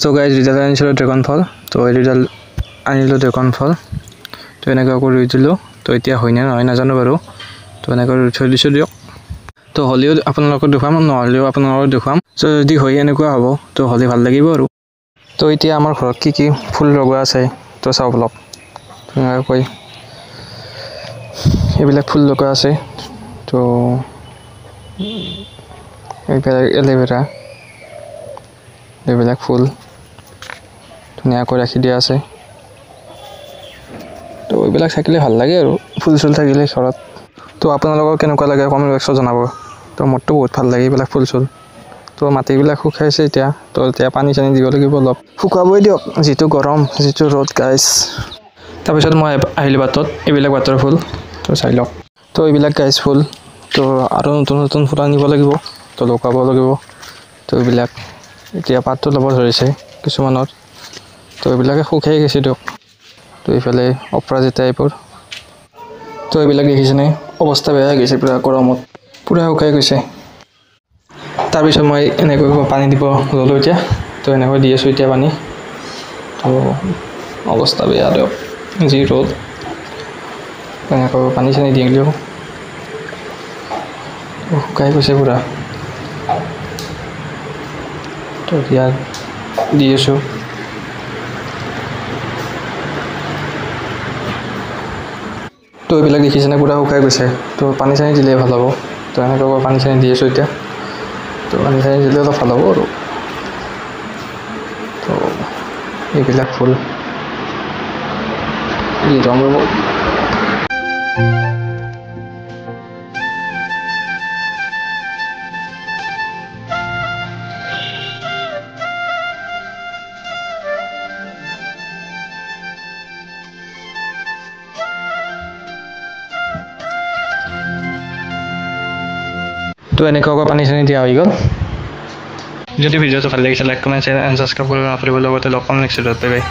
তো guys result আনিছিলোঁ dragon ফল। তো এই ৰিজাল্ট আনিলোঁ ড্ৰেগন ফল। তো এনেকৈ কৰি ৰুই দিলোঁ। তো এতিয়া হয়নে নহয় নাজানো বাৰু। তো এনেকৈ ৰুই থৈ দিছোঁ দিয়ক। তো হ'লেও আপোনালোকক দেখুৱাম, নহ'লেও আপোনালোকক দেখুৱাম। তো যদি হয় এনেকুৱা হ'ব, তো হ'লে ভাল লাগিব আৰু। তো এতিয়া আমাৰ ঘৰত কি কি ফুল লগোৱা আছে তো চাওক অলপ ধুনীয়াকৈ। এইবিলাক ফুল লগোৱা আছে। তো এইবিলাক এল'ভেৰা, এইবিলাক ফুল ধুনীয়াকৈ ৰাখি দিয়া আছে। তো এইবিলাক থাকিলে ভাল লাগে আৰু ফুল চুল থাকিলে ঘৰত। তো আপোনালোকৰ কেনেকুৱা লাগে কমেণ্ট বক্সত জনাব। তো মোৰতো বহুত ভাল লাগে এইবিলাক ফুল চুল। তো মাটিবিলাক শুকাইছে এতিয়া। তো এতিয়া পানী চানী দিব লাগিব অলপ, শুকাবই দিয়ক। যিটো গৰম, যিটো ৰ'দ গাইজ। তাৰপিছত মই আহিলোঁ বাটত, এইবিলাক বাটৰ ফুল। তো চাই লওক। তো এইবিলাক গাইজ ফুল। তো আৰু নতুন নতুন ফুল আনিব লাগিব, তো লগাব লাগিব। তো এইবিলাক এতিয়া পাতটো ল'ব ধৰিছে কিছুমানত। তো এইবিলাকে শুকাই গৈছে দিয়ক। তো এইফালে অপৰাজিতা এইবোৰ। তো এইবিলাক দেখিছেনে অৱস্থা বেয়া হৈ গৈছে পূৰা গৰমত, পূৰা শুকাই গৈছে। তাৰপিছত মই এনেকৈ পানী দিব ল'লোঁ এতিয়া। তো এনেকৈ দি আছোঁ এতিয়া পানী। তো অৱস্থা বেয়া দিয়ক, যি ৰ'দ। এনেকৈ পানী চানী দি দিওঁ, শুকাই গৈছে পূৰা। তো এতিয়া দি আছোঁ। তো এইবিলাক দেখিছেনে পূৰা শুকাই গৈছে। তো পানী চানী দিলে ভাল হ'ব। তো এনেকৈ পানী চানী দি আছোঁ এতিয়া। তো পানী চানী দিলে অলপ ভাল হ'ব আৰু। তো এইবিলাক ফুল ৰং ৰ'ব। তো এনেকুৱাকৈ পানী চানী দিয়া হৈ গ'ল। যদি ভিডিঅ'টো ভাল লাগিছে like comment share and subscribe কৰিব নাপাহৰিব। লগতে লগ পাম নেক্সট ভিডিঅ'ত। Bye bye.